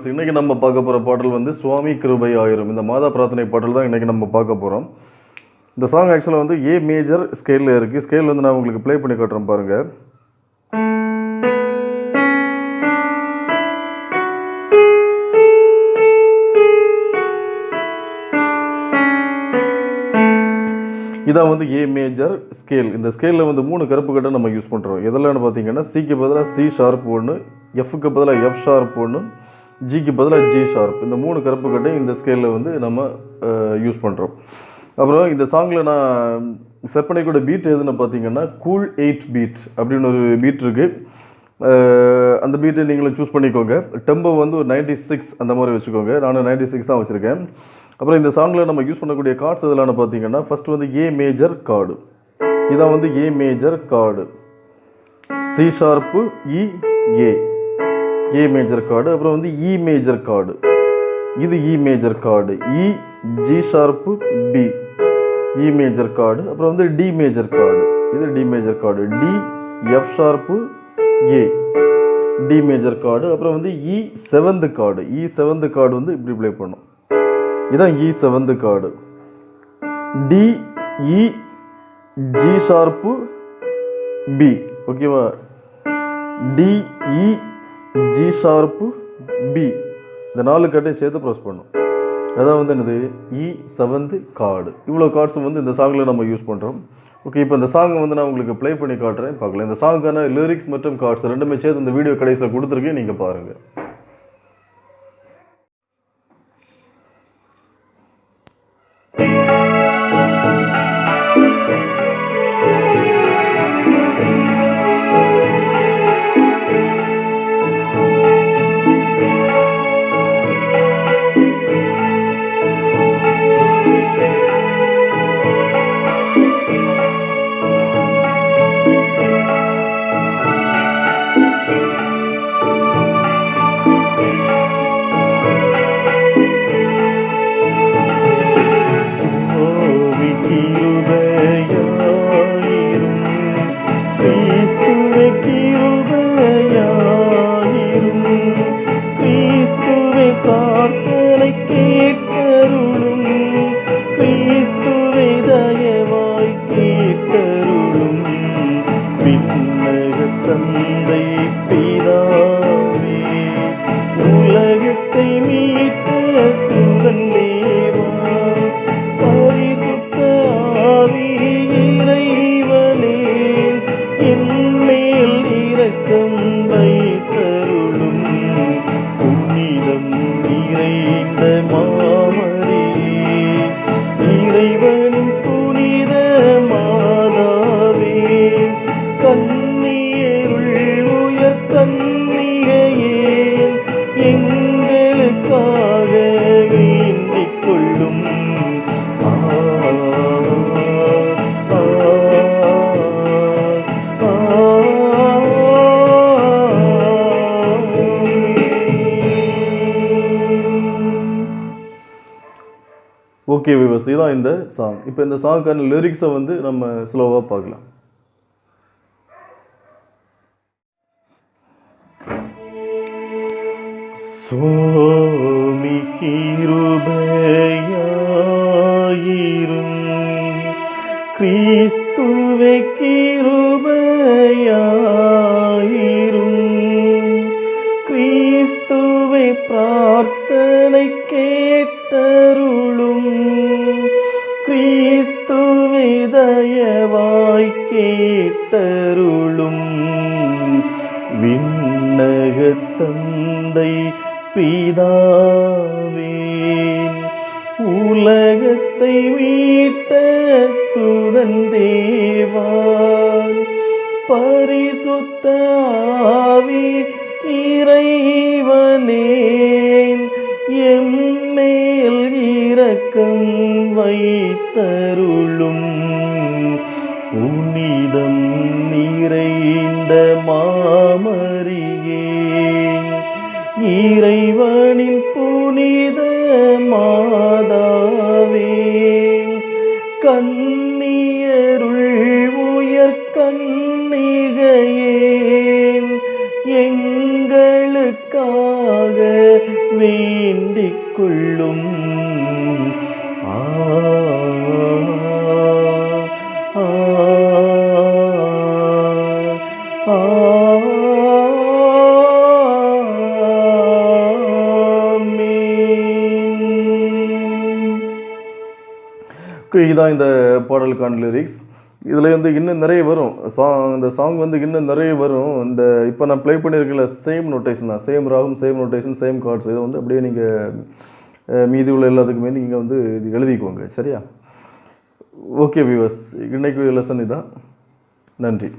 Viewers, இன்றைக்கி நம்ம பார்க்க போகிற பாடல் வந்து சுவாமி கிருபை ஆயிரும். இந்த மாதா பிரார்த்தனை பாடல் தான் இன்றைக்கி நம்ம பார்க்க போகிறோம். இந்த சாங் ஆக்சுவலாக வந்து ஏ மேஜர் ஸ்கேலில் இருக்குது. ஸ்கேல் வந்து நான் உங்களுக்கு ப்ளே பண்ணி காட்டுறேன் பாருங்கள். இதான் வந்து ஏ மேஜர் ஸ்கேல். இந்த ஸ்கேலில் வந்து 3 கருப்பு கட்டை நம்ம யூஸ் பண்ணுறோம். எதெல்லாம்னு பார்த்தீங்கன்னா, சிக்கு பதிலாக சி ஷார்ப் ஒன்று, எஃப்க்கு பதிலாக எஃப் ஷார்ப் ஒன்று, ஜிக்கு பதிலாக ஜி ஷார்ப். இந்த 3 கருப்பு கட்டை இந்த ஸ்கேலில் வந்து நம்ம யூஸ் பண்ணுறோம். அப்புறம் இந்த சாங்கில் நான் செட் பண்ணிக்கூட பீட் எதுன்னு பார்த்தீங்கன்னா, கூல் 8 பீட் அப்படின்னு ஒரு பீட் இருக்குது. அந்த பீட்டை நீங்களும் சூஸ் பண்ணிக்கோங்க. டெம்போ வந்து ஒரு 96 அந்த மாதிரி வச்சுக்கோங்க. நானும் 96 தான் வச்சுருக்கேன். அப்புறம் இந்த சாங்கில் நம்ம யூஸ் பண்ணக்கூடிய கார்ட்ஸ் எதெல்லாம் பார்த்தீங்கன்னா, ஃபஸ்ட்டு வந்து ஏ மேஜர் கார்டு. இதான் வந்து A major chord. C sharp E A, A major chord. அப்புறம் வந்து இ மேஜர் கார்டு, இது E major chord. E G sharp B, E major chord. அப்புறம் வந்து டி மேஜர் கார்டு, இது D major chord. D F sharp A, D major chord. அப்புறம் வந்து இ 7th card. இ 7th card வந்து இப்படி ப்ளே பண்ணும். இதான் E 7th chord. D E G sharp B, ஓகேவா? D E G sharp B, இந்த 4 கார்டையும் சேர்த்து ப்ரெஸ் பண்ணும். அதான் வந்து என்னது இ 7th கார்டு. இவ்வளோ கார்ட்ஸும் வந்து இந்த சாங்கில் நம்ம யூஸ் பண்ணுறோம். ஓகே, இப்போ இந்த சாங்கை வந்து நான் உங்களுக்கு ப்ளே பண்ணி காட்டுறேன், பார்க்கலாம். இந்த சாங்குக்கான லிரிக்ஸ் மற்றும் கார்ட்ஸ் ரெண்டுமே சேர்த்து இந்த வீடியோ கடைசியில் கொடுத்துருக்கேன், நீங்கள் பாருங்கள். ஓகே வியூவர்ஸ், இதுதான் இந்த சாங். இப்போ இந்த சாங்க்கான லிரிக்ஸை வந்து நம்ம ஸ்லோவாக பார்க்கலாம். சுவாமி கிருபையாயிரும், கிறிஸ்துவே கிருபையாயிரும், கிறிஸ்துவே பிரார்த்தனை கேட்டருளும், கிறிஸ்துவே தயவாய் கேட்டருளும், விண்ணகத் தந்தை பிதாவே, உலகத்தை மீட்ட சுதன் தேவா, பரிசுத்த ஆவி இறைவனே, எம்மேல் இரக்கம் வைத்தருளும், புனிதம் நிறைந்த மாமரியே, இறைவனின் புனித மாதாவே, கன்னியருள் உயர் கன்னிகையே, எங்களுக்காக இதான் இந்த பாடலுக்கான லிரிக்ஸ். இதில் வந்து இன்னும் நிறைய வரும் இந்த சாங் வந்து இன்னும் நிறைய வரும். இந்த இப்போ நான் ப்ளே பண்ணியிருக்கல சேம் நோட்டேஷன் தான், சேம் ராகம், சேம் நோட்டேஷன், சேம் கார்ட்ஸ். இதை வந்து அப்படியே நீங்கள் மீதி உள்ள எல்லாத்துக்குமே நீங்கள் வந்து இது எழுதிக்குவோங்க. சரியா? ஓகே வியூவர்ஸ், இன்னைக்கு லெசன் இதான். நன்றி.